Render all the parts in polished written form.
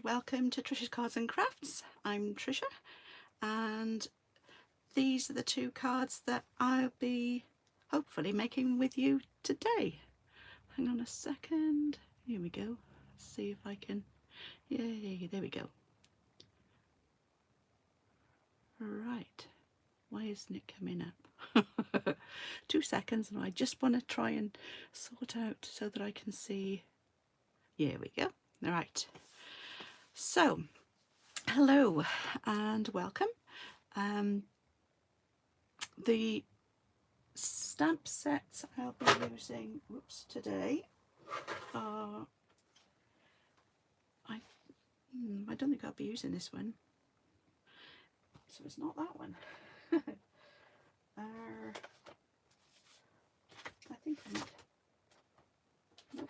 and welcome to Trisha's Cards and Crafts. I'm Trisha and these are the two cards that I'll be hopefully making with you today. Hang on a second, here we go. Let's see if I can, yay, there we go. Right, why isn't it coming up? 2 seconds and I just want to try and sort out so that I can see. Here we go. All right. So, hello and welcome. The stamp sets I'll be using today are, I don't think I'll be using this one, so it's not that one. I think I might, nope.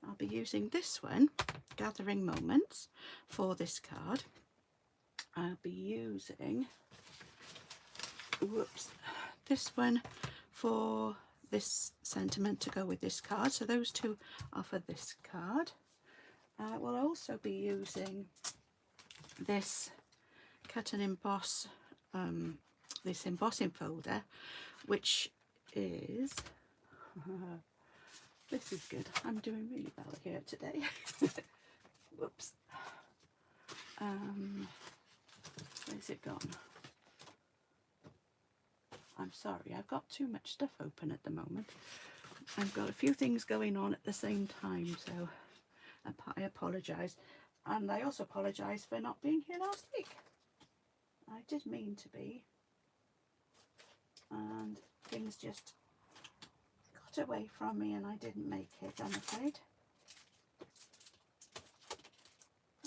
I'll be using this one, Gathering Moments, for this card. I'll be using this one for this sentiment to go with this card. So those two are for this card. We'll also be using this cut and emboss, this embossing folder, which is this is good. I'm doing really well here today. Whoops. Where's it gone? I'm sorry, I've got too much stuff open at the moment. I've got a few things going on at the same time, so I apologise. And I also apologise for not being here last week. I did mean to be, and things just got away from me and I didn't make it, I'm afraid.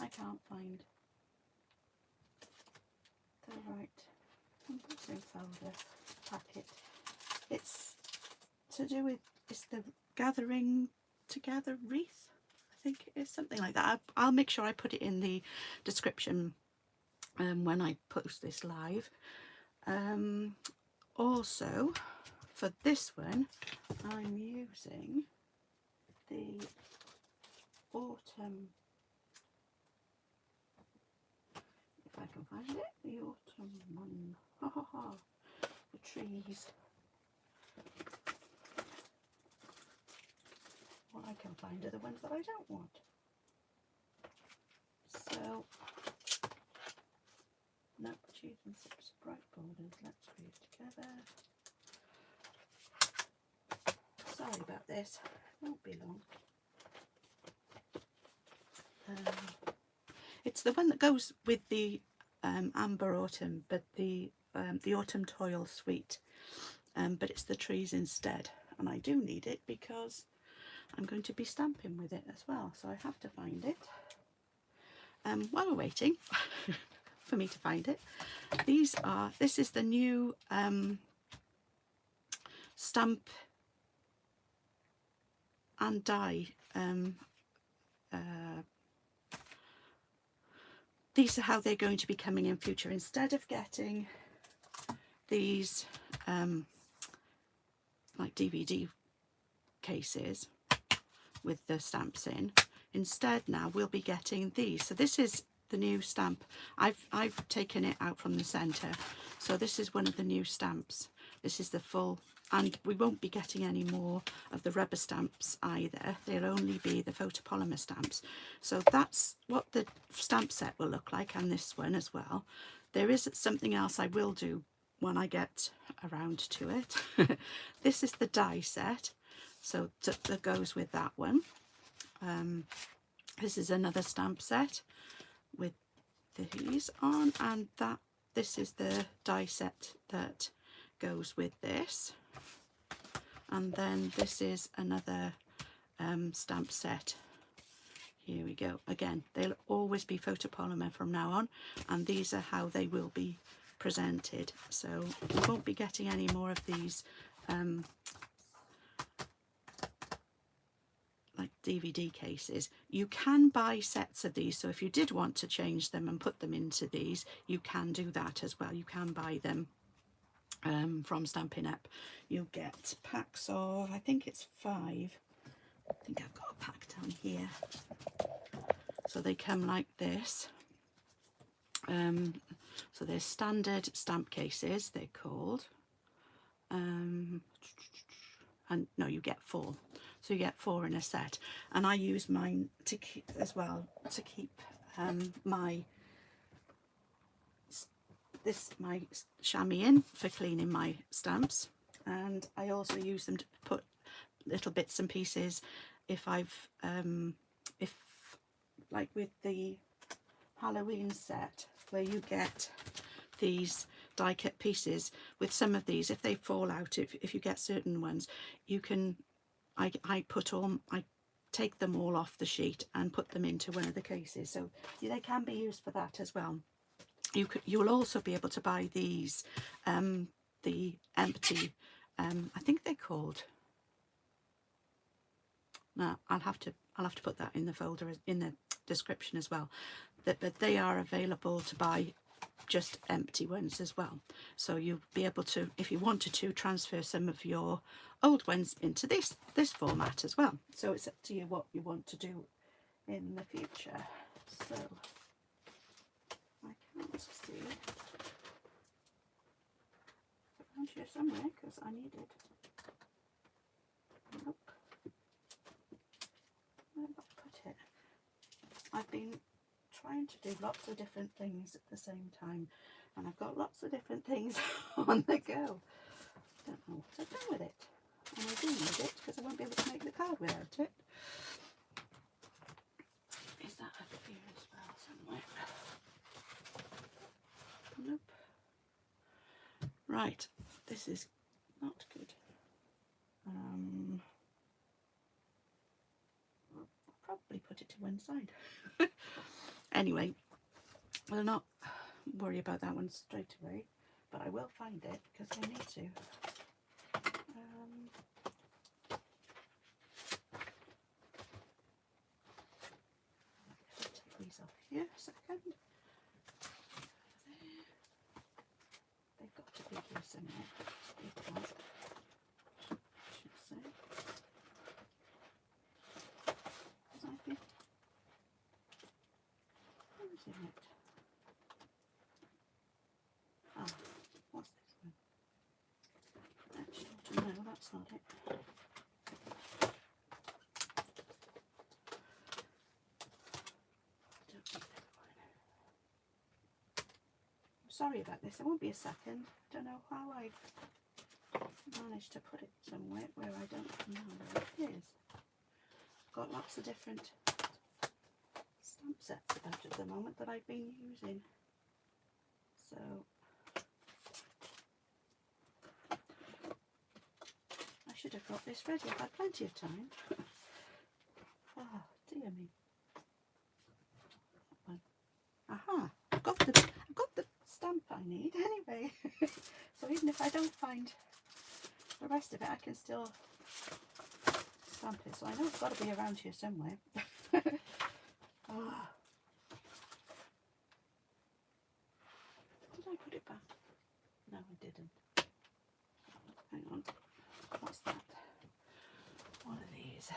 I can't find the right embossing folder packet. It's to do with, it's the Gathering Together wreath, I think it is, something like that. I'll make sure I put it in the description when I post this live. Also for this one I'm using the Autumn, if I can find it, the Autumn one. The trees. What I can find are the ones that I don't want. So, nope, choosing some bright borders. Let's read together. Sorry about this, won't be long. It's the one that goes with the Amber Autumn, but the Autumn Toile Suite, but it's the trees instead, and I do need it because I'm going to be stamping with it as well, so I have to find it. While we're waiting for me to find it, this is the new stamp and die. These are how they're going to be coming in future. Instead of getting these like DVD cases with the stamps in, instead now we'll be getting these. So this is the new stamp. I've taken it out from the centre, so this is one of the new stamps. This is the full, and we won't be getting any more of the rubber stamps either. They'll only be the photopolymer stamps. So that's what the stamp set will look like, and this one as well. There is something else I will do when I get around to it. This is the die set, so that goes with that one. This is another stamp set with these on, and this is the die set that goes with this. And then this is another stamp set. Here we go. Again, they'll always be photopolymer from now on, and these are how they will be presented. So we won't be getting any more of these like DVD cases. You can buy sets of these, so if you did want to change them and put them into these, you can do that as well. You can buy them from Stampin' Up. You'll get packs of, I think it's 5 I think I've got a pack down here. So they come like this. So they're standard stamp cases, they're called. And no, you get 4. So you get 4 in a set. And I use mine to keep as well, to keep my chamois in for cleaning my stamps. And I also use them to put little bits and pieces if I've if, like with the Halloween set where you get these die cut pieces, with some of these, if they fall out, if you get certain ones, you can, I take them all off the sheet and put them into one of the cases, so they can be used for that as well. You will also be able to buy these, the empty, I think they're called, no, I'll have to put that in the folder, in the description as well, but they are available to buy, just empty ones as well. So you'll be able to, if you wanted to, transfer some of your old ones into this format as well. So it's up to you what you want to do in the future. So I can't see around here somewhere because I need it. Nope. Where have I put it? I've been trying to do lots of different things at the same time, and I've got lots of different things on the go. I don't know what I've done with it, and I do need it because I won't be able to make the card without it. Is that up here as well somewhere? Nope. Right, this is not good. I'll probably put it to one side. Anyway, we'll not worry about that one straight away, but I will find it because I need to. I'll take these off here a second. There. They've got to be here somewhere. I should say. As I think. Where's it? Ah, what's this one? Actually, no, that's not it. Sorry about this, it won't be a second. I don't know how I've managed to put it somewhere where I don't know where it is. I've got lots of different stamp sets about at the moment that I've been using. So I should have got this ready. I've had plenty of time. Oh dear me. That one. Aha! I've got the stamp I need anyway. So even if I don't find the rest of it, I can still stamp it. So I know it's got to be around here somewhere. Oh. Did I put it back? No, I didn't. Hang on. What's that? What are these?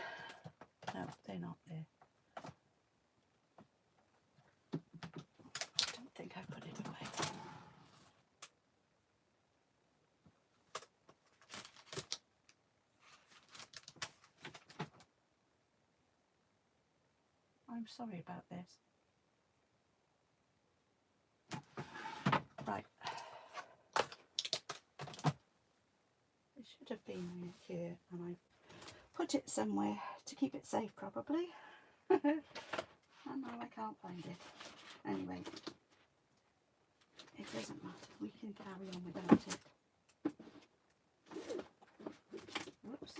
No, they're not there. I don't think I put it away. I'm sorry about this. Right. It should have been here, and I put it somewhere to keep it safe, probably. And now I can't find it. Anyway, it doesn't matter. We can carry on without it. Whoops.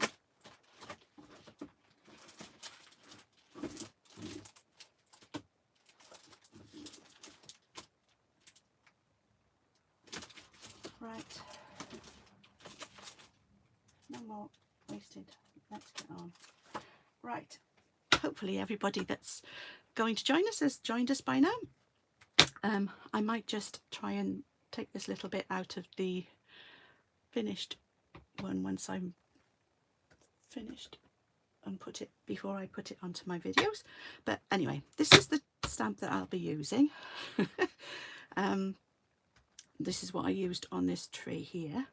Right. No more wasted. Let's get on. Right. Hopefully everybody that's going to join us has joined us by now. I might just try and take this little bit out of the finished one once I'm finished and put it before I put it onto my videos. But anyway, this is the stamp that I'll be using. This is what I used on this tree here.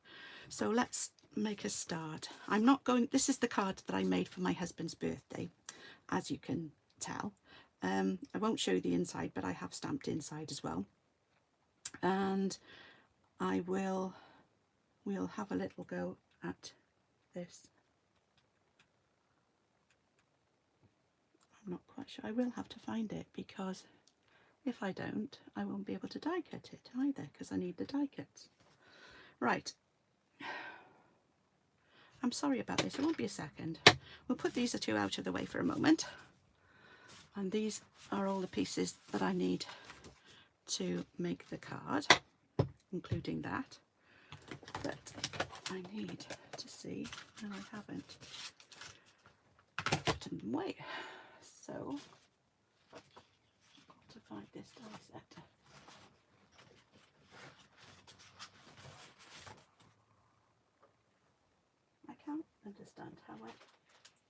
So let's make a start. I'm not going, this is the card that I made for my husband's birthday, as you can tell. I won't show you the inside, but I have stamped inside as well. And we'll have a little go at this. I'm not quite sure. I will have to find it, because if I don't, I won't be able to die cut it either, because I need the die cuts. Right. I'm sorry about this. It won't be a second. We'll put these two out of the way for a moment. And these are all the pieces that I need to make the card, including that. But I need to see, and I haven't put them away. So I've got to find this die set. I can't understand how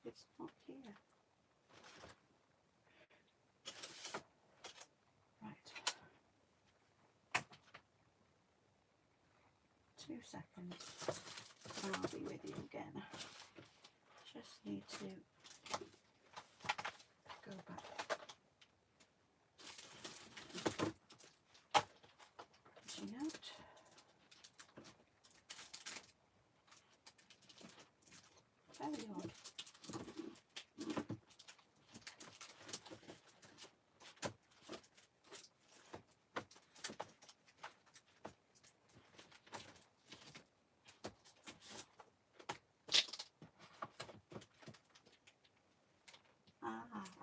it's not here. Right. 2 seconds and I'll be with you again. Just need to go back. Reaching out. Very odd.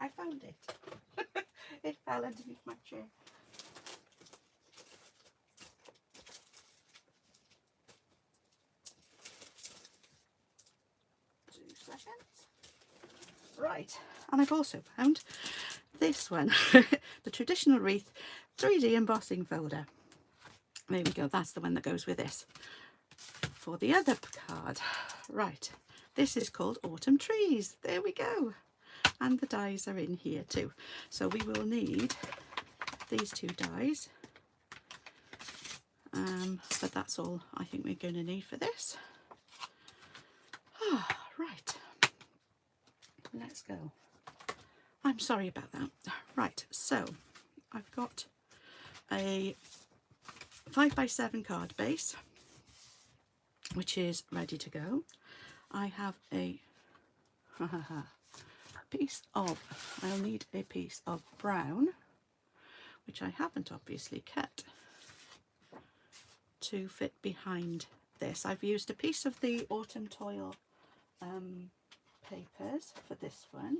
I found it. It fell underneath my chair. Right, and I've also found this one, the traditional wreath 3D embossing folder. There we go, that's the one that goes with this. For the other card, right, this is called Autumn Trees. There we go. And the dies are in here too. So we will need these 2 dies. But that's all I think we're going to need for this. Right. Let's go. I'm sorry about that. Right, so I've got a 5x7 card base, which is ready to go. I have a piece of, I'll need a piece of brown, which I haven't obviously cut, to fit behind this. I've used a piece of the Autumn Toile papers for this one.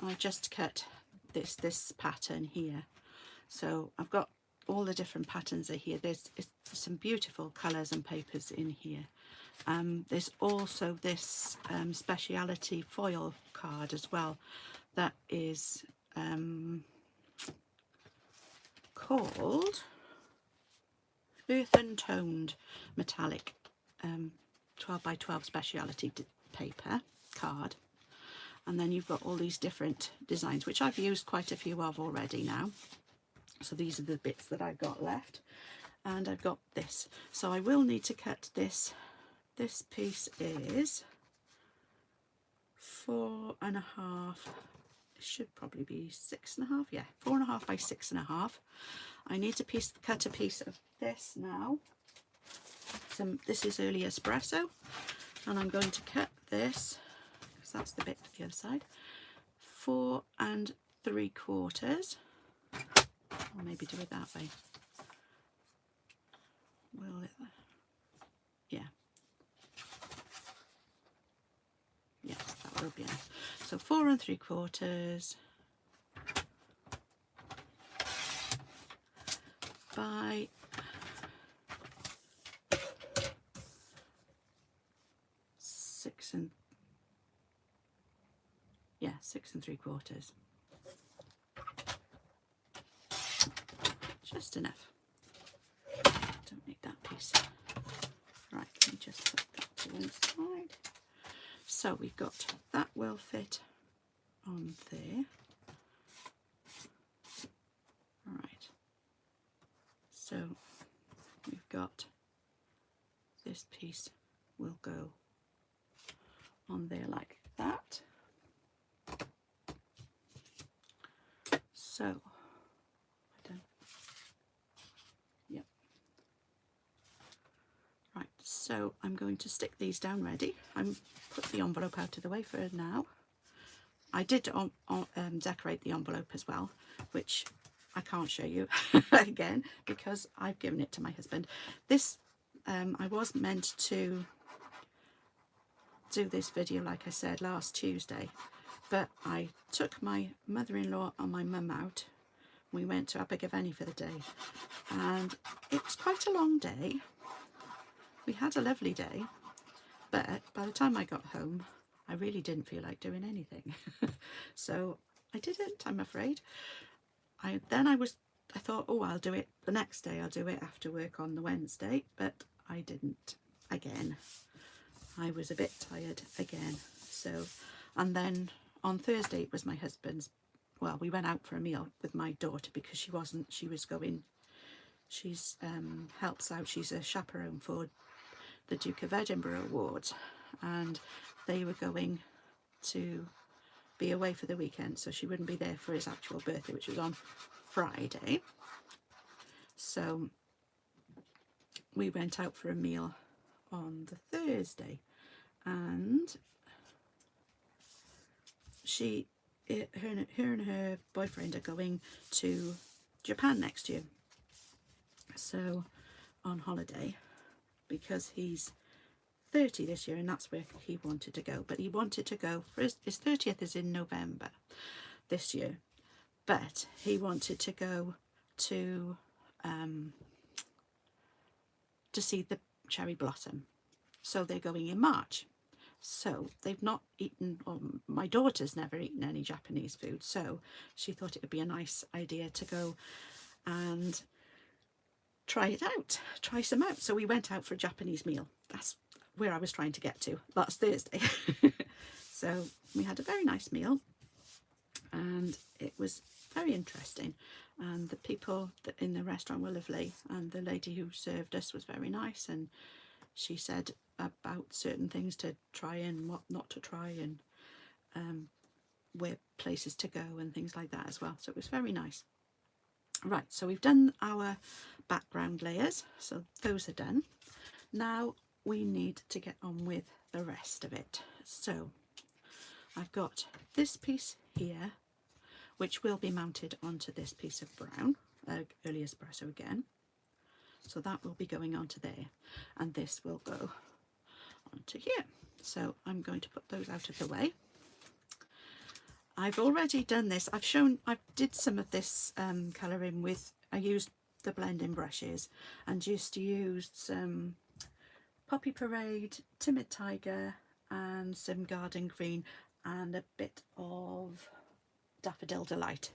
I just cut this pattern here. So I've got all the different patterns are here. There's some beautiful colours and papers in here. There's also this speciality foil card as well that is called Earth and Toned Metallic 12x12 speciality paper card. And then you've got all these different designs, which I've used quite a few of already now. So these are the bits that I've got left. And I've got this. So I will need to cut this. This piece is 4.5. It should probably be 6.5. Yeah, 4.5 by 6.5. I need to cut a piece of this now. This is early espresso. And I'm going to cut this, because that's the bit for the other side, 4 3/4. Or maybe do it that way. Will it? Yeah. Yes, that will be enough. So 4 3/4 by 6 3/4. Just enough. Don't need that piece. Right, let me just put that to one side. So we've got that will fit on there. All right, so we've got this piece will go on there like that. So yep. Right, so I'm going to stick these down ready. I'm put the envelope out of the way for now. I did decorate the envelope as well, which I can't show you again because I've given it to my husband. This I was meant to do this video, like I said, last Tuesday, but I took my mother-in-law and my mum out. We went to Abergavenny for the day, and it was quite a long day. We had a lovely day, but by the time I got home, I really didn't feel like doing anything. So I didn't, I'm afraid. I thought, oh, I'll do it the next day. I'll do it after work on the Wednesday, but I didn't again. I was a bit tired again. So, and then on Thursday it was my husband's. Well, we went out for a meal with my daughter because she was going, she's helps out, she's a chaperone for the Duke of Edinburgh Awards, and they were going to be away for the weekend, so she wouldn't be there for his actual birthday, which was on Friday. So we went out for a meal on the Thursday, and her and her boyfriend are going to Japan next year, so on holiday, because he's 30 this year and that's where he wanted to go. But he wanted to go for his 30th is in November this year, but he wanted to go to see the cherry blossom, so they're going in March. So they've not eaten, or my daughter's never eaten any Japanese food, so she thought it would be a nice idea to go and try it out, try some out. So we went out for a Japanese meal. That's where I was trying to get to last Thursday. So we had a very nice meal and it was very interesting, and the people in the restaurant were lovely, and the lady who served us was very nice, and she said about certain things to try and what not to try, and where places to go and things like that as well. So it was very nice. Right, so we've done our background layers, so those are done. Now we need to get on with the rest of it. So I've got this piece here, which will be mounted onto this piece of brown, early espresso again. So that will be going onto there, and this will go onto here. So I'm going to put those out of the way. I've already done this. I did some of this colouring with, I used the blending brushes and just used some Poppy Parade, Timid Tiger and some Garden Green and a bit of Daffodil Delight.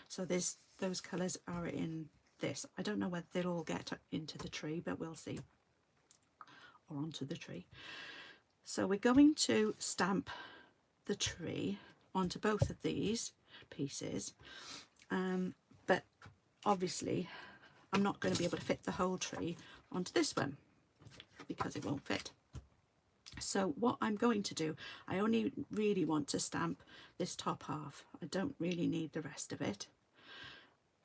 So those colours are in this. I don't know whether they'll all get into the tree, but we'll see, or onto the tree. So we're going to stamp the tree onto both of these pieces, but obviously I'm not going to be able to fit the whole tree onto this one because it won't fit. So what I'm going to do, I only really want to stamp this top half. I don't really need the rest of it.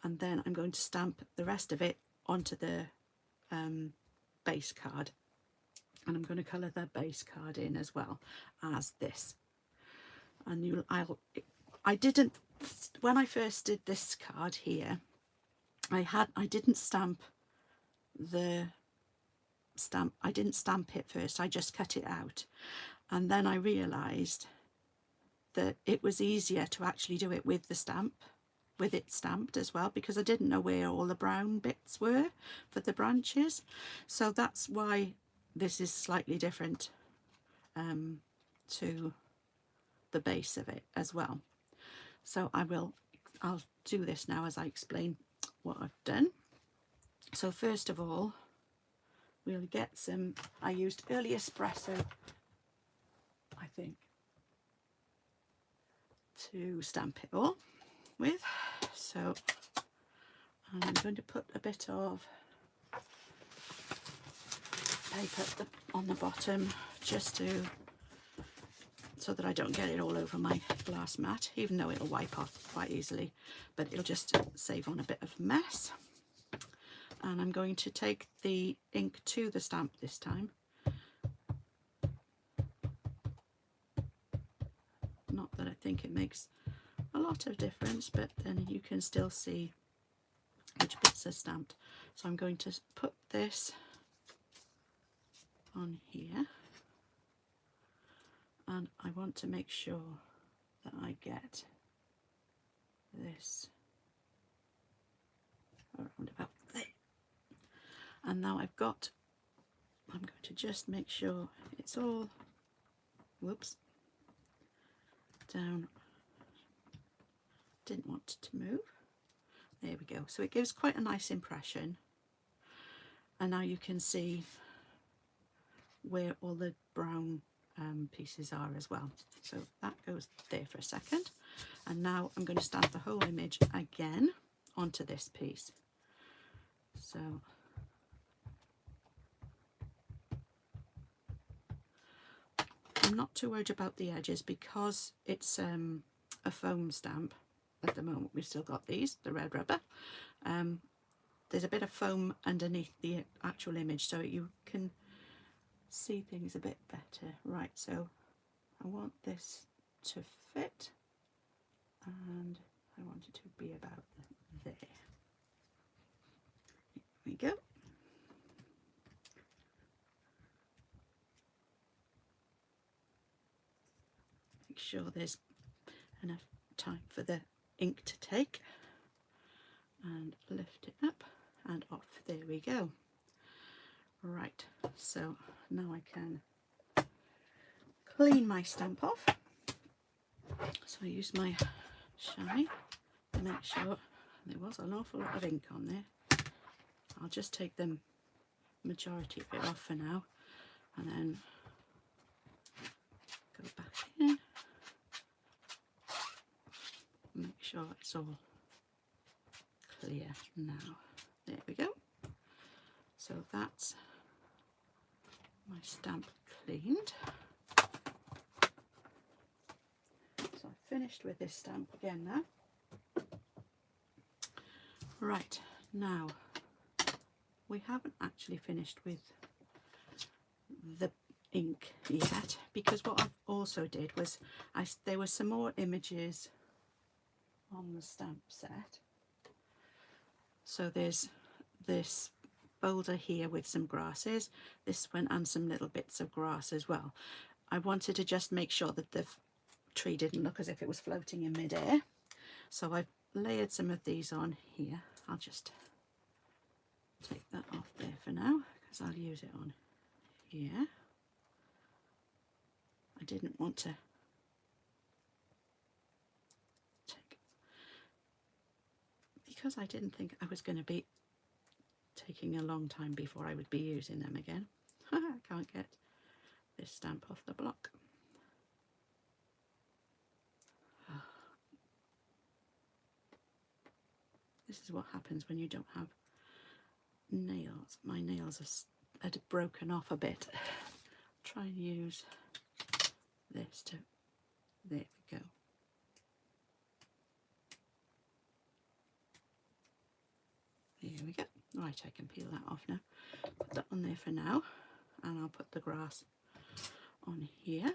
And then I'm going to stamp the rest of it onto the base card. And I'm going to colour the base card in as well as this. And I didn't, when I first did this card here, I didn't stamp it first, I just cut it out, and then I realised that it was easier to actually do it with the stamp, with it stamped as well, because I didn't know where all the brown bits were for the branches. So that's why this is slightly different to the base of it as well. So I'll do this now as I explain what I've done. So first of all, we'll get some, I used early espresso, I think, to stamp it all with. So I'm going to put a bit of paper on the bottom just so that I don't get it all over my glass mat, even though it'll wipe off quite easily, but it'll just save on a bit of mess. And I'm going to take the ink to the stamp this time. Not that I think it makes a lot of difference, but then you can still see which bits are stamped. So I'm going to put this on here, and I want to make sure that I get this around about there. And now I'm going to just make sure it's all, whoops, down. Didn't want it to move. There we go. So it gives quite a nice impression. And now you can see where all the brown pieces are as well. So that goes there for a second. And now I'm going to stamp the whole image again onto this piece. So I'm not too worried about the edges because it's a foam stamp. At the moment we've still got these, the red rubber. There's a bit of foam underneath the actual image so you can see things a bit better. Right, so I want this to fit and I want it to be about there. Here we go. Make sure there's enough time for the ink to take, and lift it up and off. There we go. Right, so now I can clean my stamp off. So I use my shine to make sure there was an awful lot of ink on there. I'll just take the majority of it off for now and then go back in, make sure it's all clear now. There we go. So that's my stamp cleaned. So I've finished with this stamp again now. Right, now we haven't actually finished with the ink yet, because what I've also did was there were some more images on the stamp set. So there's this boulder here with some grasses, this one, and some little bits of grass as well. I wanted to just make sure that the tree didn't look as if it was floating in midair, so I've layered some of these on here. I'll just take that off there for now because I'll use it on here. I didn't want to take, because I didn't think I was going to be taking a long time before I would be using them again. I can't get this stamp off the block. This is what happens when you don't have nails. My nails are broken off a bit. Try and use this to, there we go. There we go. Right, I can peel that off now. Put that on there for now, and I'll put the grass on here.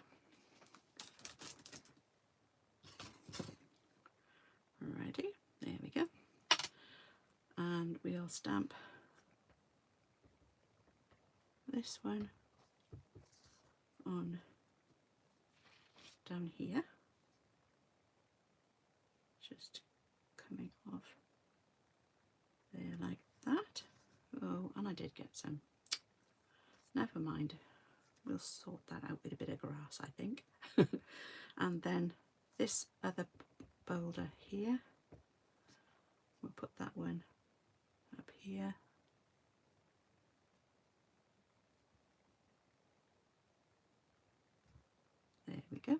Ready, there we go. And we'll stamp this one on down here, just coming off there like that. Oh, and I did get some. Never mind, we'll sort that out with a bit of grass, I think. And then this other boulder here, we'll put that one up here. There we go.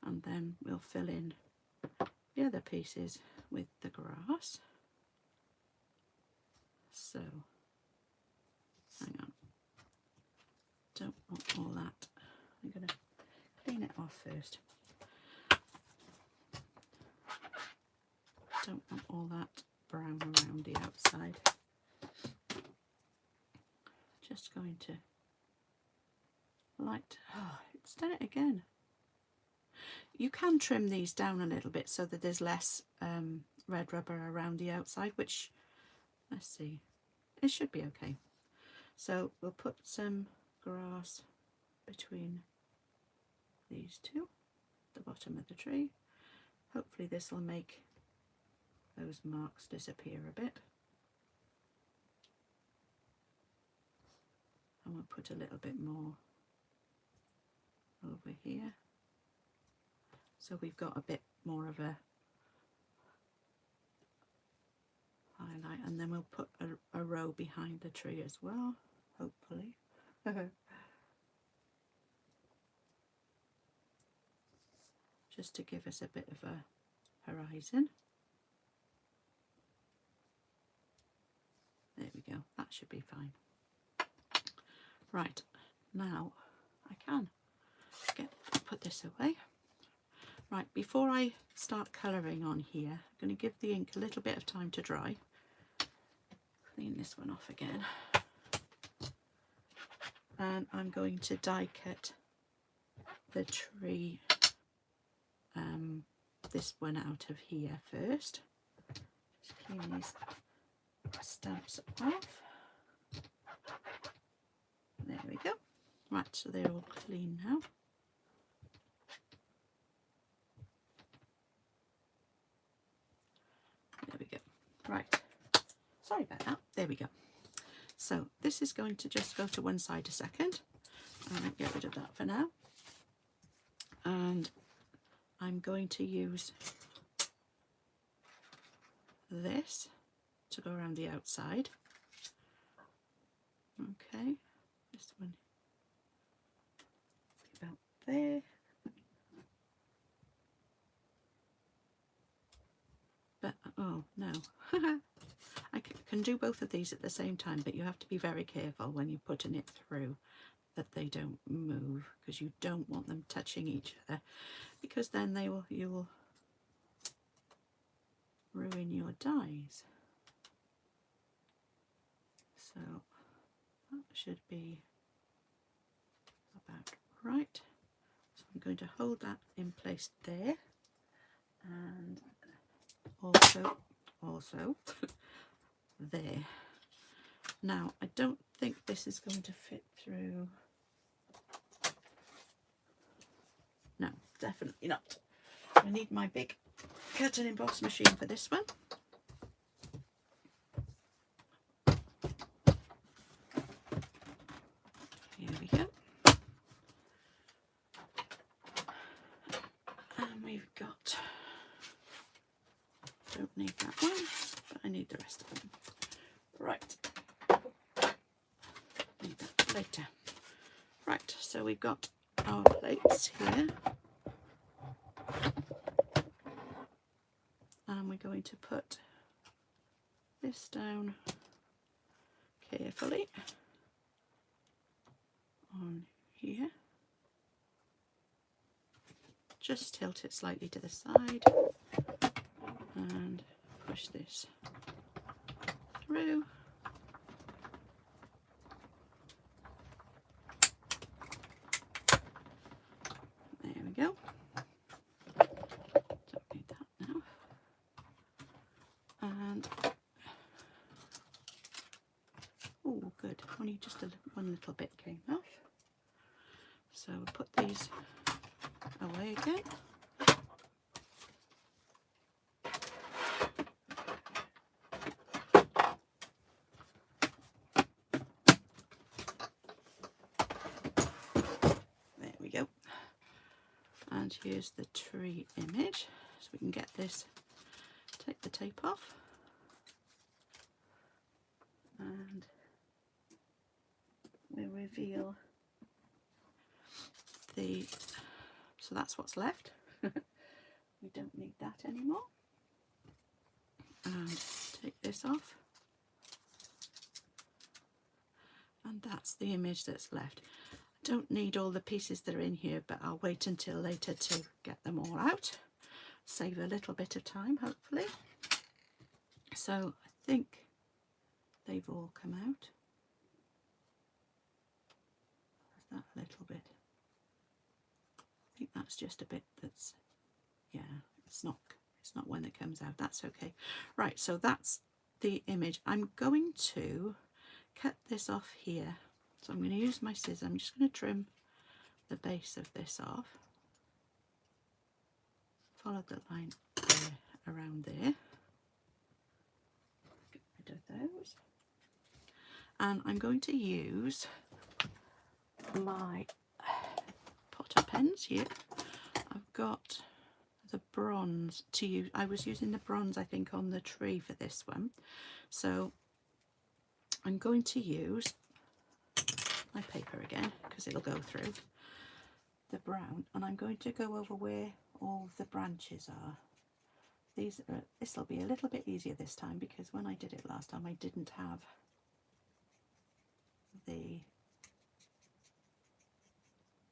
and then we'll fill in the other pieces with the grass. So hang on, don't want all that. I'm going to clean it off first. Don't want all that brown around the outside. Just going to oh, it's done it again. You can trim these down a little bit so that there's less red rubber around the outside, which, let's see, it should be okay. So we'll put some grass between these two, the bottom of the tree. Hopefully this will make those marks disappear a bit. And we'll put a little bit more over here. So we've got a bit more of a highlight, and then we'll put a row behind the tree as well, hopefully. Just to give us a bit of a horizon. There we go, that should be fine. Right, now I can put this away. Right, before I start colouring on here, I'm going to give the ink a little bit of time to dry. Clean this one off again. And I'm going to die cut the tree, this one out of here first. Just clean these stamps off. There we go. Right, so they're all clean now. There we go. Right, sorry about that. There we go. So this is going to just go to one side a second. And get rid of that for now. And I'm going to use this to go around the outside. Okay, this one about there. But oh no, I can do both of these at the same time, but you have to be very careful when you're putting it through that they don't move, because you don't want them touching each other, because then you will ruin your dies. So that should be about right. So I'm going to hold that in place there, and also there. Now I don't think this is going to fit through. No, definitely not. I need my big cut and emboss machine for this one. Here we go. And we've got, don't need that one, but I need the rest of them. Right. Need that later. Right, so we've got our plates here. And we're going to put this down carefully on here. Just tilt it slightly to the side and push this through. There we go. Don't need that now. And oh, good. Only just one little bit came off. So we'll put these away again. There we go. And here's the tree image. So we can get this, take the tape off. And we reveal the, so that's what's left. We don't need that anymore. And take this off. And that's the image that's left. I don't need all the pieces that are in here, but I'll wait until later to get them all out. Save a little bit of time, hopefully. So I think they've all come out. That a little bit. I think that's just a bit that's, yeah, it's not when it comes out. That's okay. Right, so that's the image. I'm going to cut this off here. So I'm going to use my scissors. I'm just going to trim the base of this off. Follow the line there, around there. Get rid of those. And I'm going to use my potter pens here. I've got the bronze to use. I was using the bronze, I think, on the tree for this one. So I'm going to use my paper again because it'll go through the brown, and I'm going to go over where all the branches are. This will be a little bit easier this time because when I did it last time I didn't have the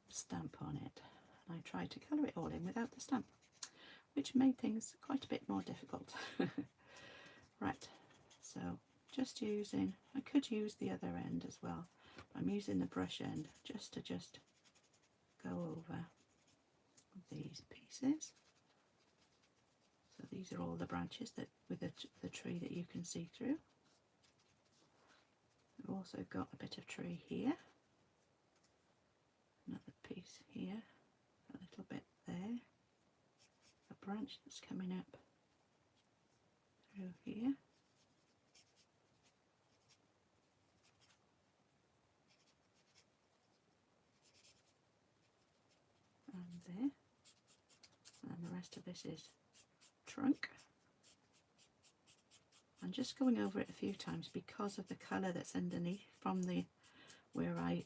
stamp on it, and I tried to colour it all in without the stamp, which made things quite a bit more difficult. Right, so just using, I could use the other end as well. I'm using the brush end just to go over these pieces. So these are all the branches that with the tree that you can see through. We've also got a bit of tree here, another piece here, a little bit there, a branch that's coming up through here. And there. And the rest of this is trunk. I'm just going over it a few times because of the colour that's underneath from the where I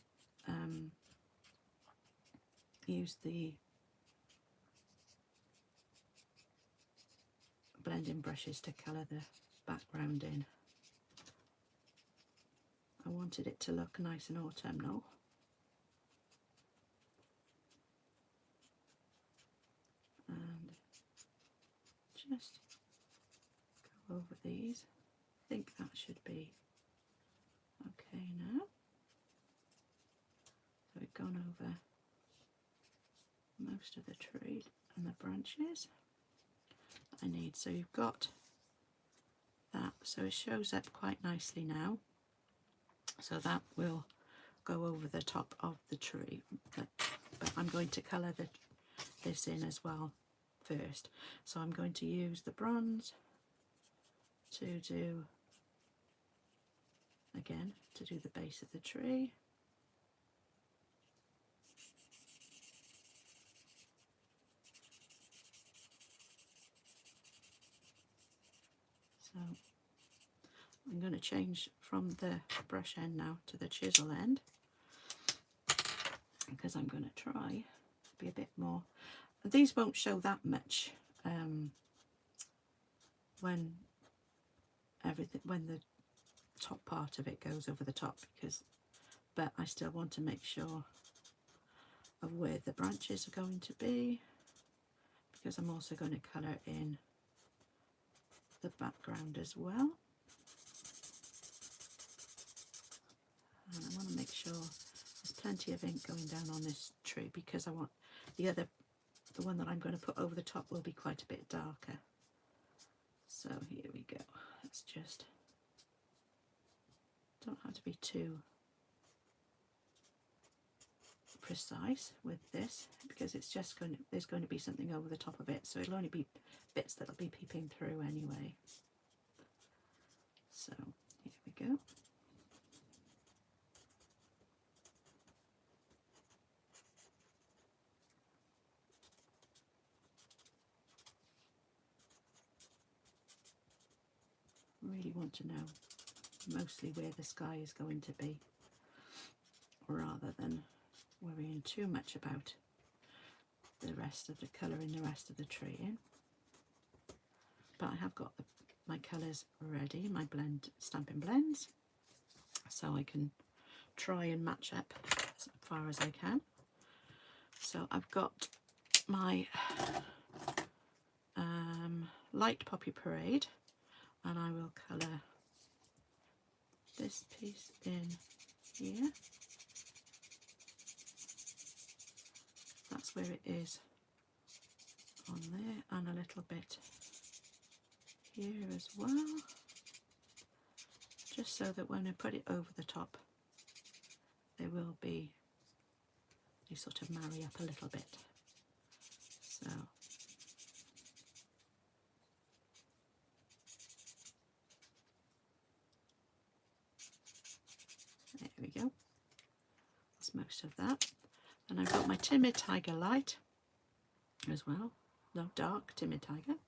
used the blending brushes to colour the background in. I wanted it to look nice and autumnal. And just go over these. I think that should be okay now. So we've gone over most of the tree and the branches I need. So you've got that, so it shows up quite nicely now. So that will go over the top of the tree, but I'm going to colour this in as well first. So I'm going to use the bronze to do the base of the tree. So I'm going to change from the brush end now to the chisel end because I'm going to try to be a bit more. These won't show that much when the top part of it goes over the top, but I still want to make sure of where the branches are going to be, because I'm also going to colour in the background as well. And I want to make sure there's plenty of ink going down on this tree because I want the one that I'm going to put over the top will be quite a bit darker. So here we go. Let's just, don't have to be too precise with this because it's just there's going to be something over the top of it, so it'll only be bits that'll be peeping through anyway. So here we go. Really want to know mostly where the sky is going to be rather than worrying too much about the rest of the colour in the rest of the tree in. But I have got my colours ready, my Stampin' Blends, so I can try and match up as far as I can. So I've got my light Poppy Parade, and I will colour this piece in here. That's where it is on there, and a little bit here as well, just so that when I put it over the top they will be, they sort of marry up a little bit. So there we go, that's most of that. And I've got my Timid Tiger light as well, no, dark Timid Tiger.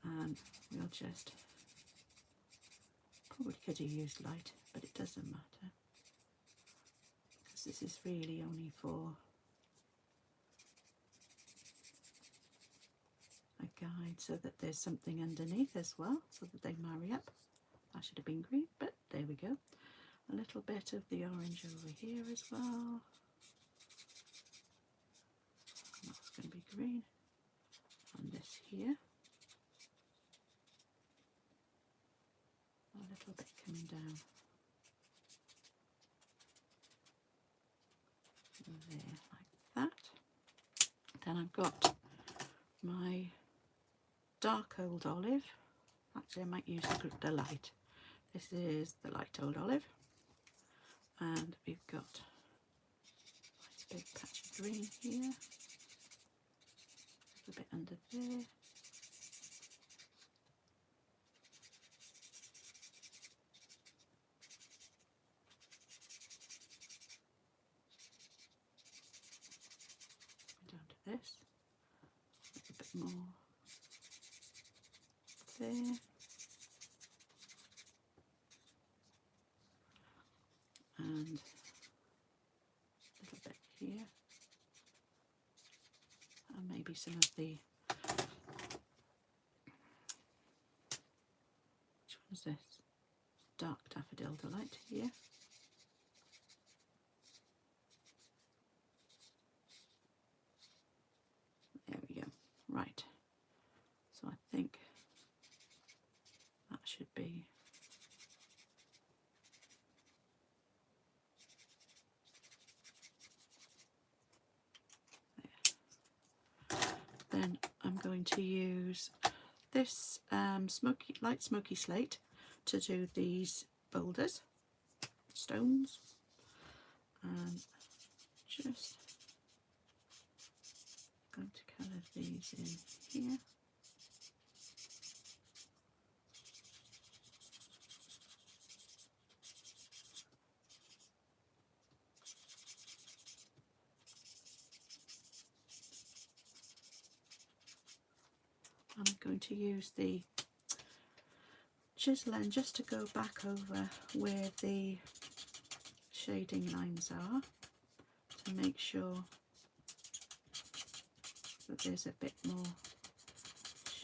And we'll just, probably could have used light, but it doesn't matter, because this is really only for a guide, so that there's something underneath as well, so that they marry up. That should have been green, but there we go. A little bit of the orange over here as well. That's going to be green. And this here. A little bit coming down there like that. Then I've got my dark old olive. Actually, I might use the light. This is the light old olive. And we've got a big patch of green here. A little bit under there. Down to this. A little bit more there. And a little bit here. And maybe some of the, which one's this? Dark Daffodil Delight here. There we go. Right. So I think that should be there. Then I'm going to use this light smoky slate to do these boulders, stones, and just going to colour these in here. I'm going to use the chisel end just to go back over where the shading lines are, to make sure that there's a bit more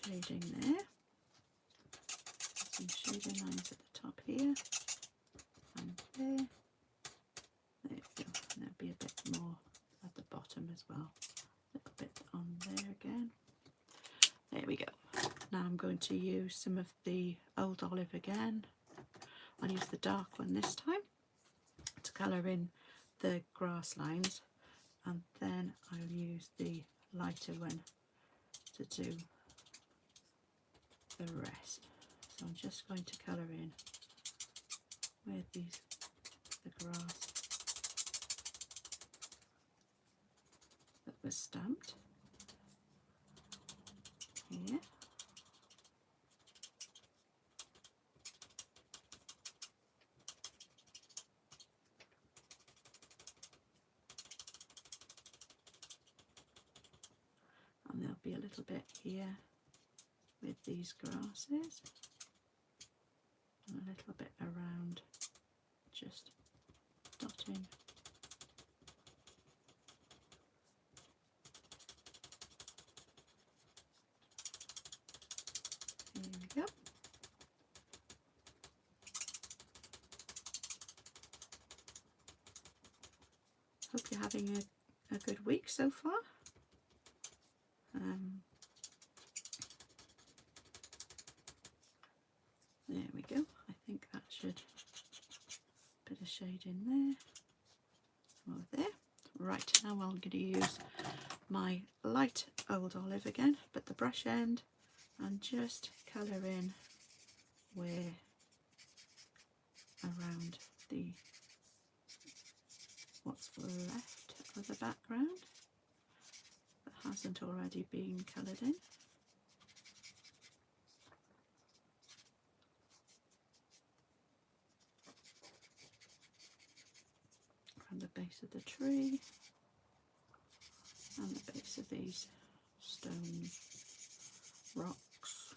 shading there. Some shading lines at the top here and there. There we go. And there'll be a bit more at the bottom as well. A little bit on there again. There we go. Now I'm going to use some of the old olive again. I'll use the dark one this time to colour in the grass lines, and then I'll use the lighter one to do the rest. So I'm just going to colour in where the grass that was stamped here. And there'll be a little bit here with these grasses, and a little bit around, just dotting Hope you're having a good week so far. There we go. I think that should, bit of shade in there, over there. Right, now I'm going to use my light old olive again, but the brush end, and just colour in where around the what's left of the background that hasn't already been coloured in. From the base of the tree and the base of these stones, rocks,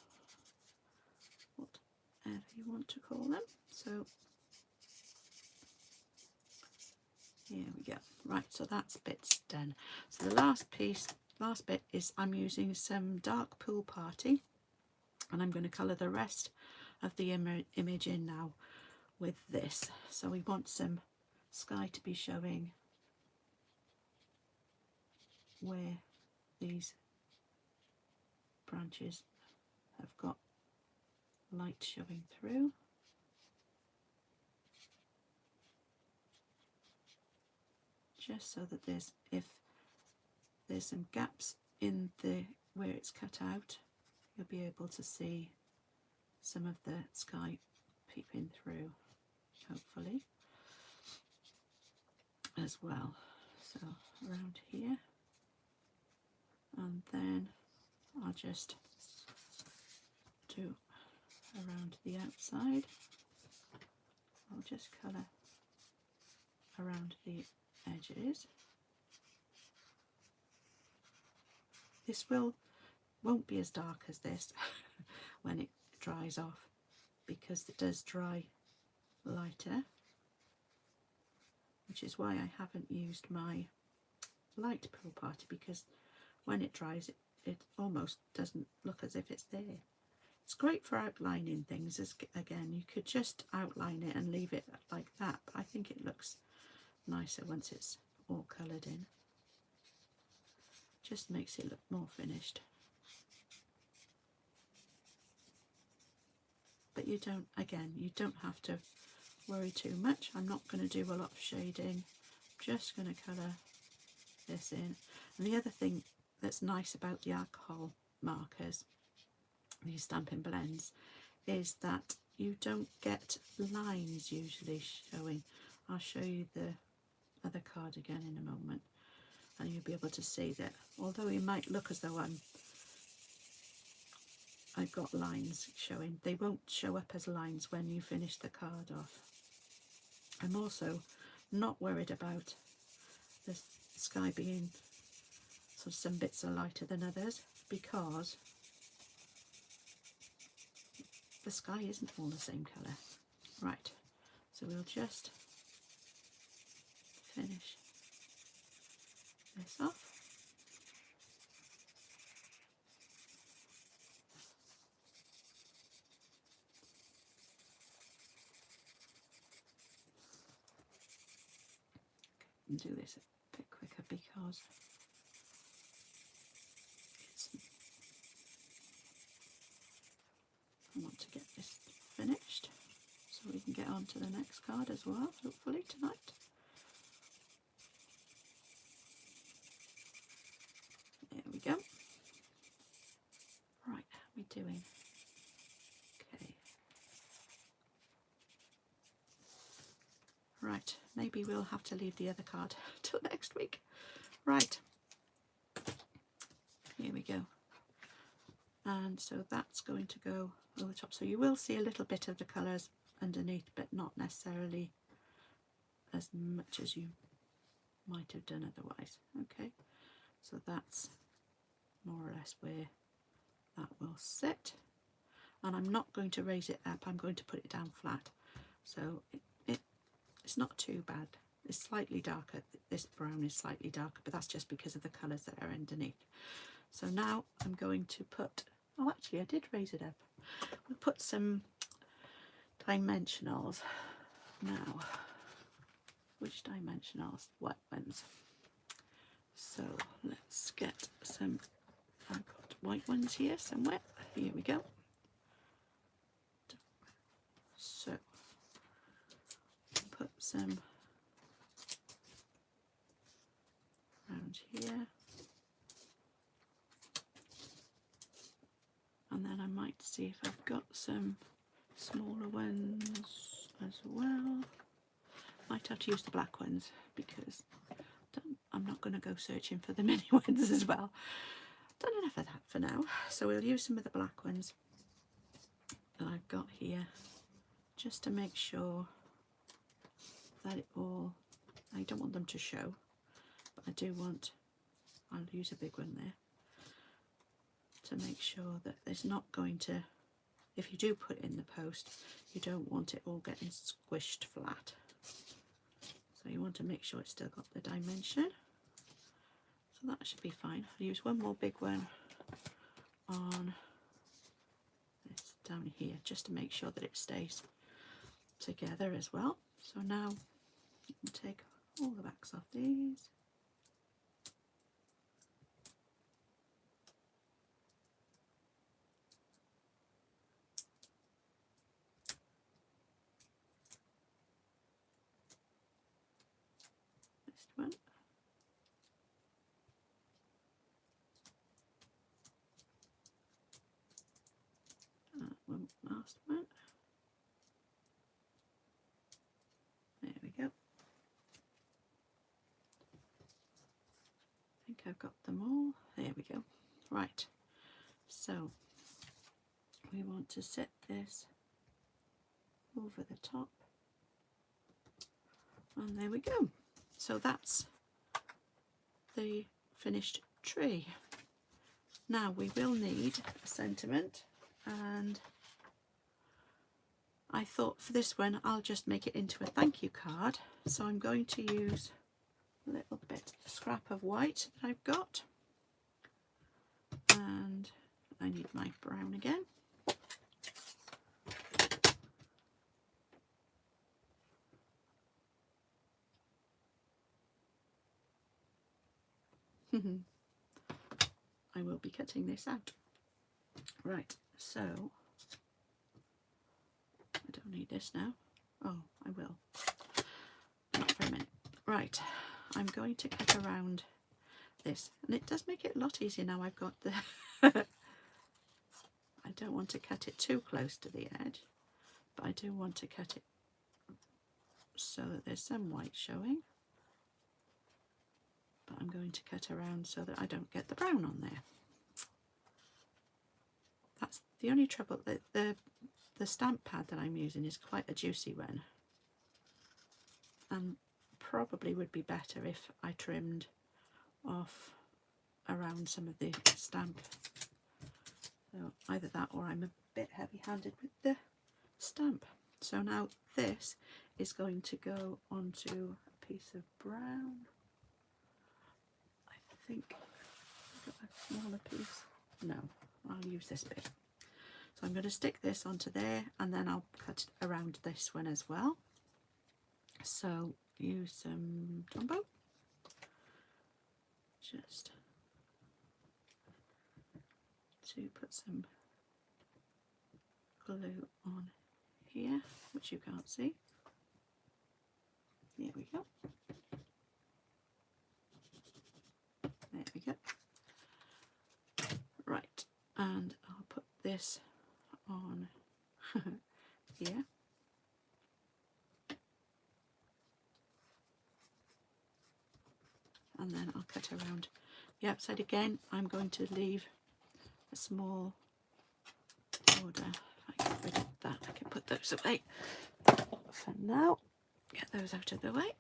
whatever you want to call them. So here we go. Right, so that's bits done. So the last bit is I'm using some dark Pool Party, and I'm going to colour the rest of the image in now with this. So we want some sky to be showing where these branches have got light showing through. Just so that if there's some gaps in the where it's cut out, you'll be able to see some of the sky peeping through, hopefully, as well. So around here, and then I'll just do around the outside. I'll just colour around the edges. This won't be as dark as this when it dries off, because it does dry lighter, which is why I haven't used my light Pool Party, because when it dries it almost doesn't look as if it's there. It's great for outlining things. Again, you could just outline it and leave it like that, but I think it looks nicer once it's all coloured in. Just makes it look more finished. But you don't have to worry too much. I'm not going to do a lot of shading. I'm just going to colour this in. And the other thing that's nice about the alcohol markers, these Stampin' Blends, is that you don't get lines usually showing. I'll show you the other card again in a moment, and you'll be able to see that although it might look as though I've got lines showing, they won't show up as lines when you finish the card off. I'm also not worried about the sky being sort of some bits are lighter than others, because the sky isn't all the same colour. Right, so we'll just finish this off. And do this a bit quicker because I want to get this finished so we can get on to the next card as well, hopefully tonight. There we go. Right, how are we doing? Okay. Right, maybe we'll have to leave the other card till next week. Right, here we go. And so that's going to go over the top. So you will see a little bit of the colours underneath, but not necessarily as much as you might have done otherwise. Okay, so that's more or less where that will sit. And I'm not going to raise it up, I'm going to put it down flat. So it's not too bad. It's slightly darker. This brown is slightly darker, but that's just because of the colours that are underneath. So now I'm going to put, oh actually I did raise it up. We'll put some dimensionals now. which dimensionals? White ones. So let's get some, I've got white ones here somewhere. Here we go. So put some around here. And then I might see if I've got some smaller ones as well. Might have to use the black ones because I'm not going to go searching for the mini ones as well. Done enough of that for now. So we'll use some of the black ones that I've got here just to make sure that it all, I don't want them to show, but I do want, I'll use a big one there to make sure that there's not going to, if you do put it in the post, you don't want it all getting squished flat. So you want to make sure it's still got the dimension. So that should be fine. I'll use one more big one on this down here just to make sure that it stays together as well. So now you can take all the backs off these. This one. One last one. There we go. I think I've got them all. There we go. Right. So we want to set this over the top. And there we go. So that's the finished tree. Now we will need a sentiment, and I thought for this one I'll just make it into a thank you card. So I'm going to use a little bit scrap of white that I've got, and I need my brown again. I will be cutting this out. Right, so I don't need this now. Oh, I will. Not for a minute. Right, I'm going to cut around this, and it does make it a lot easier now I've got the I don't want to cut it too close to the edge, but I do want to cut it so that there's some white showing. But I'm going to cut around so that I don't get the brown on there. That's the only trouble, that the stamp pad that I'm using is quite a juicy one, and probably would be better if I trimmed off around some of the stamp. So either that, or I'm a bit heavy-handed with the stamp. So now this is going to go onto a piece of brown. I think I've got a smaller piece. No, I'll use this bit. So I'm going to stick this onto there, and then I'll cut around this one as well. So use some Tombow. Just to put some glue on here, which you can't see. There we go. There we go. Right, and I'll put this on here. And then I'll cut around the outside again. I'm going to leave a small border. If I get rid of that, I can put those away for now. Get those out of the way.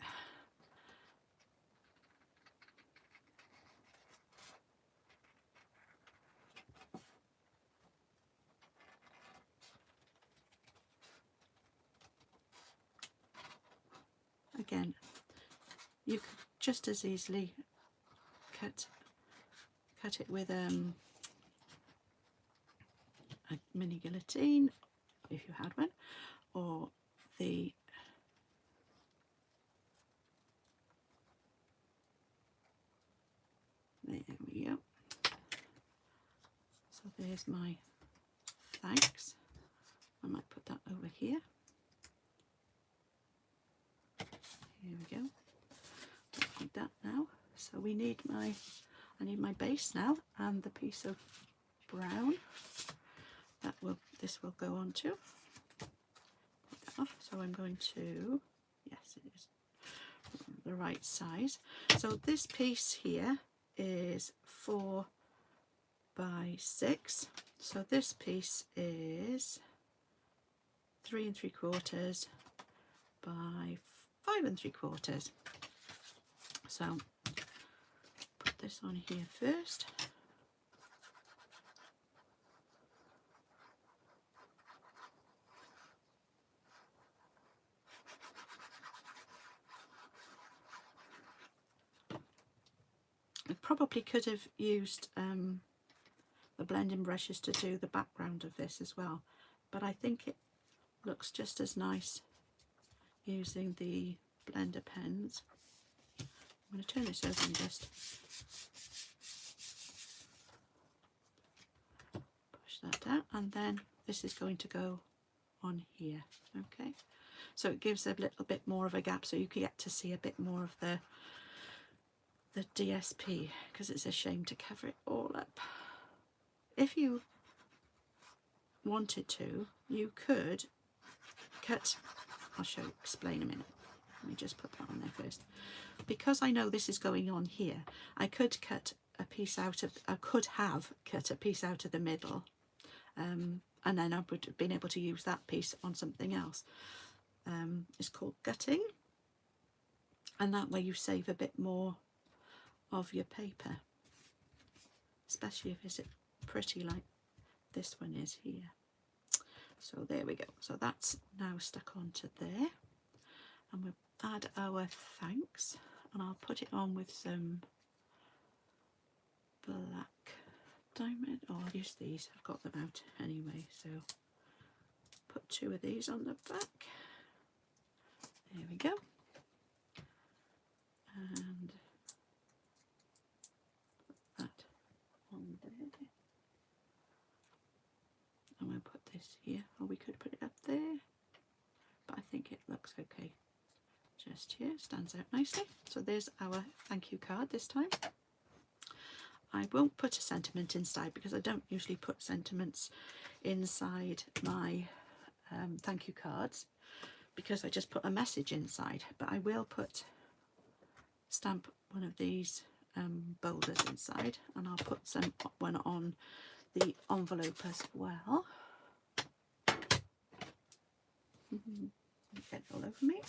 Again, you could just as easily cut it with a mini guillotine, if you had one, or the we go. So there's my thanks. I might put that over here. Here we go. Like that now. So we need I need my base now, and the piece of brown this will go on to. Put that off. So I'm going to, yes, it is the right size. So this piece here is 4 by 6. So this piece is 3 3/4 by 5 3/4. So put this on here first. I probably could have used the blending brushes to do the background of this as well, but I think it looks just as nice using the blender pens. I'm going to turn this over and just push that down, and then this is going to go on here. Okay, so it gives a little bit more of a gap, so you can get to see a bit more of the DSP, because it's a shame to cover it all up. If you wanted to, you could cut, I'll explain a minute. Let me just put that on there first. Because I know this is going on here, I could cut a piece out of, I could have cut a piece out of the middle, and then I would have been able to use that piece on something else. It's called gutting, and that way you save a bit more of your paper, especially if it's pretty like this one is here. So there we go. So that's now stuck onto there, and we'll add our thanks, and I'll put it on with some black diamond. Oh, I'll use these, I've got them out anyway. So put 2 of these on the back. There we go. And put that on there. And we'll put this here, or we could put it up there, but I think it looks okay just here, stands out nicely. So there's our thank you card this time. I won't put a sentiment inside because I don't usually put sentiments inside my thank you cards, because I just put a message inside, but I will stamp one of these boulders inside, and I'll put one on the envelope as well. Get it all over me.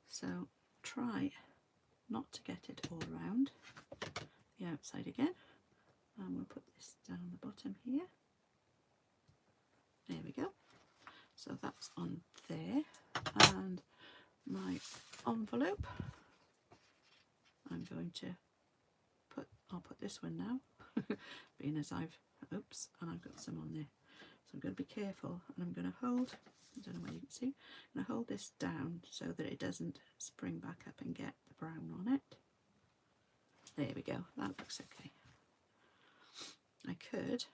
So try not to get it all around the outside again. And we'll put this down the bottom here. There we go. So that's on there. And my envelope, I'm going to I'll put this one now, being as and I've got some on there. So I'm going to be careful, and I'm going to hold, I don't know whether you can see, I'm going to hold this down so that it doesn't spring back up and get the brown on it. There we go, that looks okay. I could,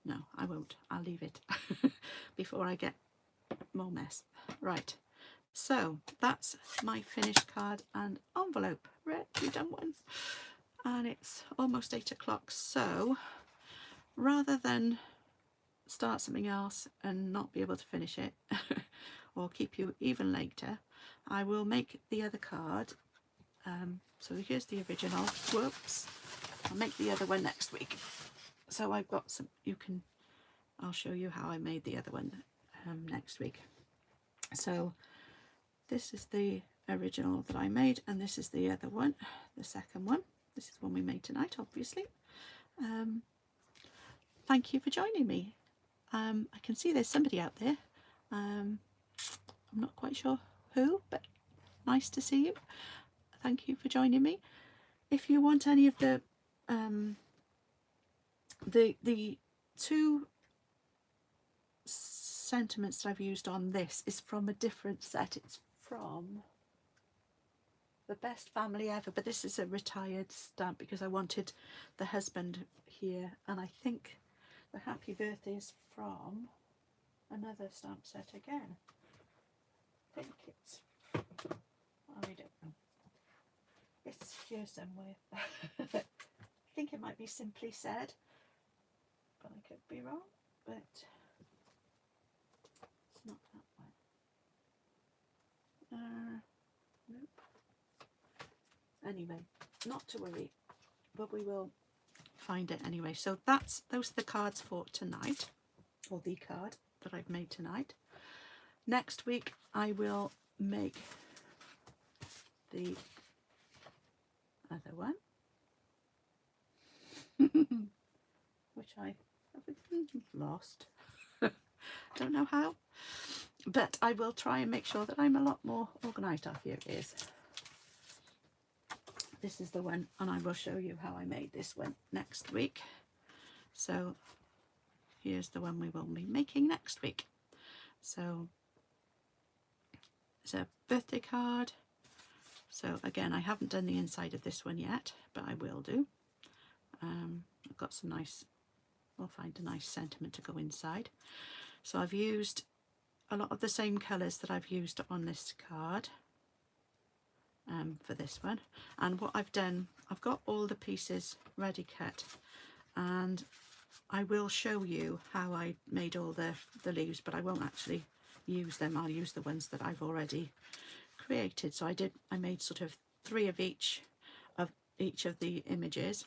no, I won't, I'll leave it before I get more mess. Right, so that's my finished card and envelope. We've done one, and it's almost 8 o'clock, so rather than start something else and not be able to finish it or keep you even later, I will make the other card. So here's the original. Whoops, I'll make the other one next week. So I've got some, I'll show you how I made the other one next week. So this is the original that I made, and this is the other one, the second one. This is one we made tonight, obviously. Thank you for joining me. I can see there's somebody out there. I'm not quite sure who, but nice to see you. Thank you for joining me. If you want any of the 2 sentiments that I've used on this is from a different set. It's from the best family ever, but this is a retired stamp because I wanted the husband here, and I think the happy birthday is from another stamp set again. I think it's, I don't know, it's here somewhere. I think it might be Simply Said, but I could be wrong, but it's not that one. Nope. Anyway, not to worry, but we will find it anyway. So those are the cards for tonight, or the card that I've made tonight. Next week I will make the other one, which I have lost. Don't know how, but I will try and make sure that I'm a lot more organised. Here it is. This is the one, and I will show you how I made this one next week. So here's the one we will be making next week. So it's a birthday card. So again, I haven't done the inside of this one yet, but I will do. I've got some nice, we'll find a nice sentiment to go inside. So I've used a lot of the same colours that I've used on this card for this one. And what I've done, I've got all the pieces ready cut, and I will show you how I made all the leaves, but I won't actually use them. I'll use the ones that I've already created. So I made sort of 3 of each of the images.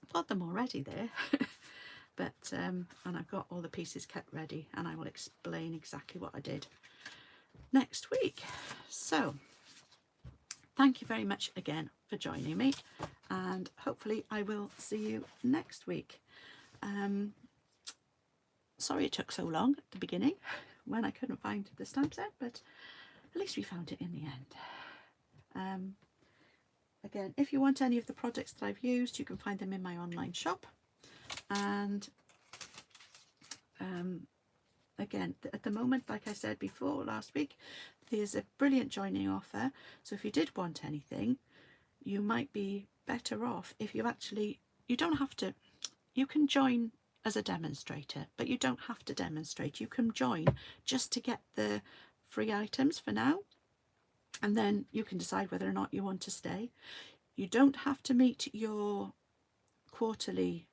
I've got them already there. But and I've got all the pieces kept ready, and I will explain exactly what I did next week. So thank you very much again for joining me, and hopefully I will see you next week. Sorry it took so long at the beginning when I couldn't find the stamp set, but at least we found it in the end. Again, if you want any of the products that I've used, you can find them in my online shop. And again, at the moment, like I said before last week, there's a brilliant joining offer. So if you did want anything, you might be better off if you actually, you don't have to, you can join as a demonstrator, but you don't have to demonstrate. You can join just to get the free items for now, and then you can decide whether or not you want to stay. You don't have to meet your quarterly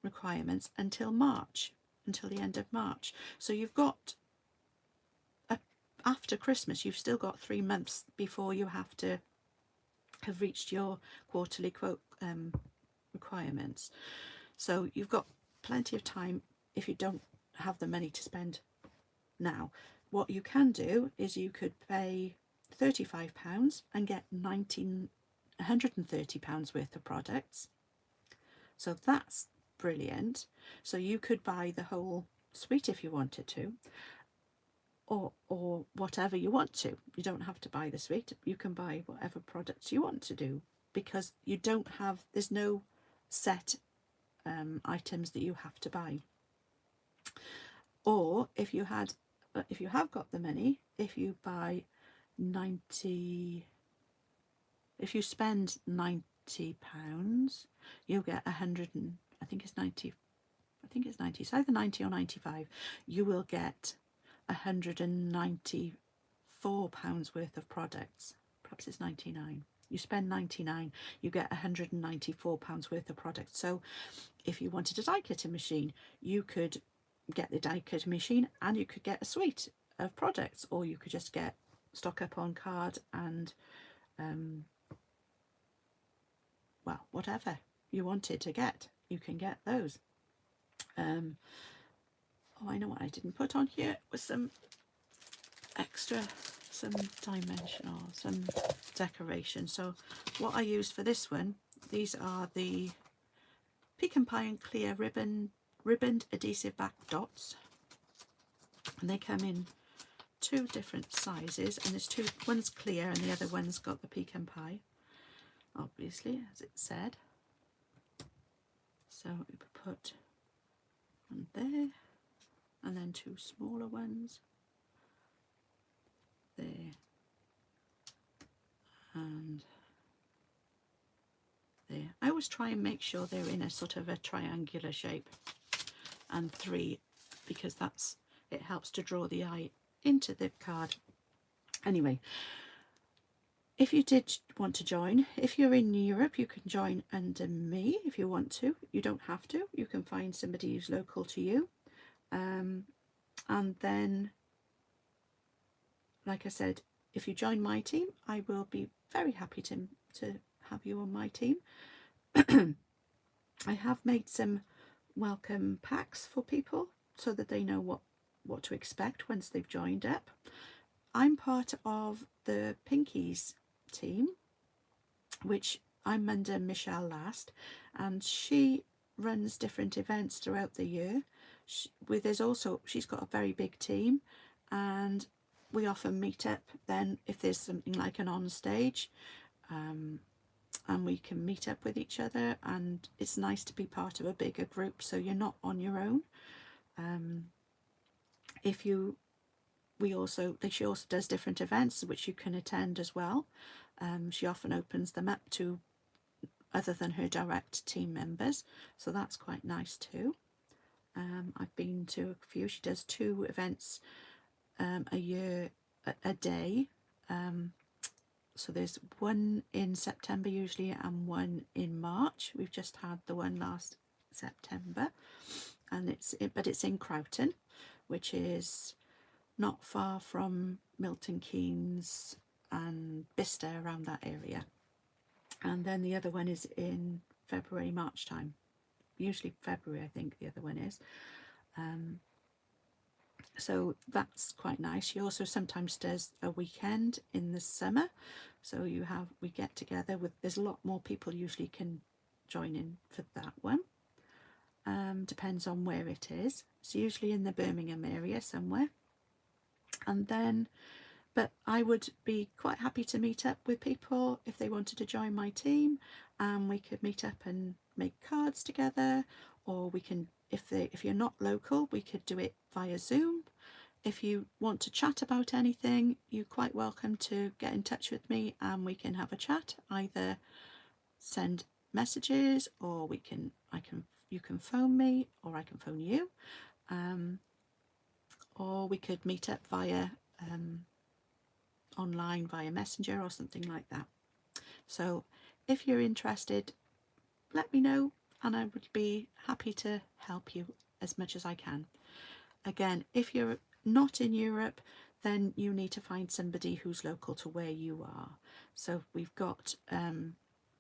requirements until March, until the end of March. So you've got, after Christmas, you've still got 3 months before you have to have reached your quarterly requirements. So you've got plenty of time if you don't have the money to spend now. What you can do is you could pay £35 and get £130 worth of products. So that's brilliant. So you could buy the whole suite if you wanted to, or whatever you want to. You don't have to buy the suite. You can buy whatever products you want to do, because you don't have, there's no set items that you have to buy. Or if you have got the money, if you buy 90, if you spend £90, you'll get 100 and I think it's 90, it's either 90 or 95. You will get £194 worth of products. Perhaps it's 99. You spend 99, you get £194 worth of products. So if you wanted a die cutting machine, you could get the die cutting machine and you could get a suite of products, or you could just stock up on card and well, whatever you wanted to get, you can get those. Oh, I know what I didn't put on here was some extra, some dimensional, some decoration. So what I used for this one, these are the Pecan Pie and Clear ribboned adhesive back dots, and they come in 2 different sizes, and there's 2, one's clear and the other one's got the pecan pie, obviously, as it said. So we put one there, and then 2 smaller ones there and there. I always try and make sure they're in a sort of a triangular shape, and 3 because it helps to draw the eye into the card. Anyway, if you did want to join, if you're in Europe, you can join under me if you want to. You don't have to. You can find somebody who's local to you. And then, like I said, if you join my team, I will be very happy to have you on my team. I have made some welcome packs for people so that they know what to expect once they've joined up. I'm part of the Pinkies team, which I'm under Michelle Last, and she runs different events throughout the year. She's got a very big team, and we often meet up then if there's something like an on stage, and we can meet up with each other, and it's nice to be part of a bigger group so you're not on your own. She also does different events which you can attend as well. She often opens them up to other than her direct team members, so that's quite nice too. I've been to a few. She does 2 events a year, a day. So there's one in September usually and one in March. We've just had the one last September, and it's in Croughton, which is not far from Milton Keynes and Bicester, around that area. And then the other one is in February, March time. Usually February, I think the other one is. So that's quite nice. She also sometimes does a weekend in the summer. So we get together there's a lot more people usually can join in for that one. Depends on where it is. It's usually in the Birmingham area somewhere. And then, but I would be quite happy to meet up with people if they wanted to join my team, and we could meet up and make cards together, or we can, if you're not local, we could do it via Zoom. If you want to chat about anything, you're quite welcome to get in touch with me and we can have a chat. Either send messages, or you can phone me, or I can phone you, or we could meet up via online via Messenger or something like that. So if you're interested, let me know and I would be happy to help you as much as I can. Again, if you're not in Europe, then you need to find somebody who's local to where you are. So we've got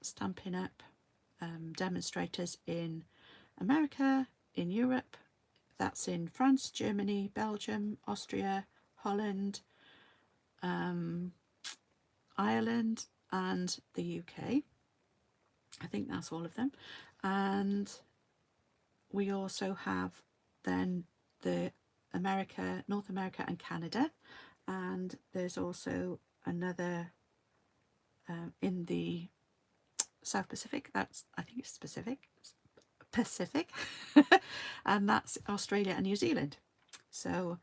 Stampin' Up! Demonstrators in America, in Europe. That's in France, Germany, Belgium, Austria, Holland, Ireland and the UK. I think that's all of them. And we also have then the North America and Canada, and there's also another in the South Pacific. I think it's Pacific, and that's Australia and New Zealand. So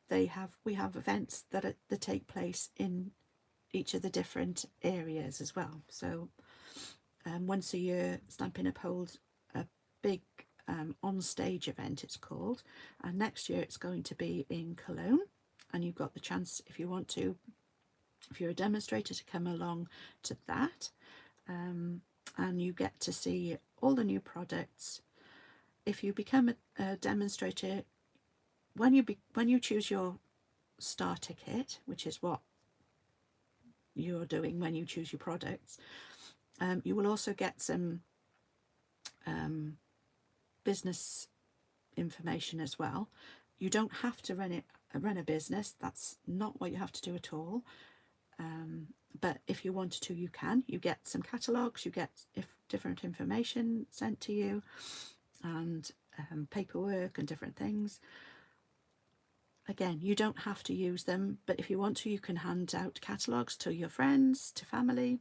we have events that take place in each of the different areas as well. So once a year, Stampin' Up! Holds a big on-stage event, it's called, and next year it's going to be in Cologne, and you've got the chance, if you want to, if you're a demonstrator, to come along to that, and you get to see all the new products. If you become a demonstrator, when you choose your starter kit, which is what you're doing when you choose your products, you will also get some business information as well. You don't have to run a business. That's not what you have to do at all. But if you wanted to, you can. You get some catalogues, you get different information sent to you, and paperwork and different things. Again, you don't have to use them, but if you want to, you can hand out catalogues to your friends, to family,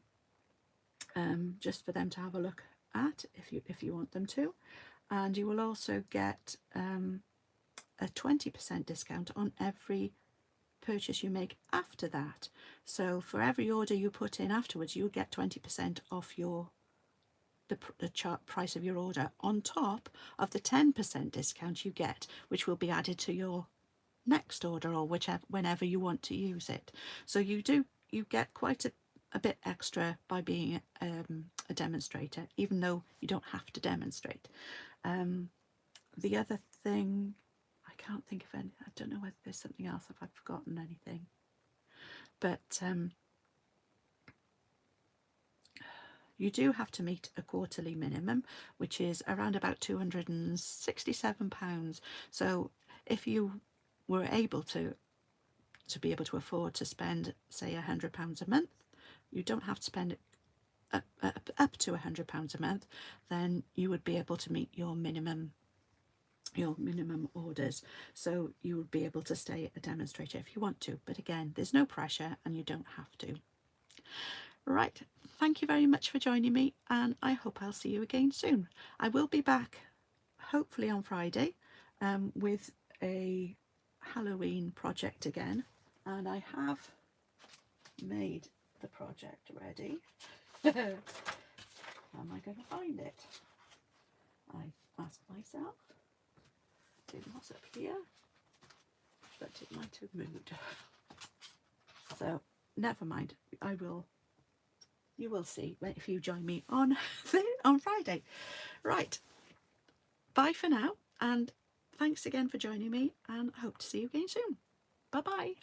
just for them to have a look at if you want them to. And you will also get a 20% discount on every purchase you make after that. So for every order you put in afterwards, you'll get 20% off the price of your order, on top of the 10% discount you get, which will be added to your next order, or whenever you want to use it. So you get quite a bit extra by being a demonstrator, even though you don't have to demonstrate. The other thing, I can't think of any, I don't know whether there's something else, if I've forgotten anything, but you do have to meet a quarterly minimum, which is around about £267. So if you were able to be able to afford to spend, say, £100 a month, you don't have to spend up to £100 a month, then you would be able to meet your minimum orders. So you would be able to stay a demonstrator if you want to, but again, there's no pressure and you don't have to. Right, thank you very much for joining me, and I hope I'll see you again soon. I will be back hopefully on Friday with a Halloween project again, and I have made the project ready. How am I going to find it? I ask myself. It was up here, but it might have moved. So never mind. You will see if you join me on Friday. Right. Bye for now, and thanks again for joining me, and I hope to see you again soon. Bye bye.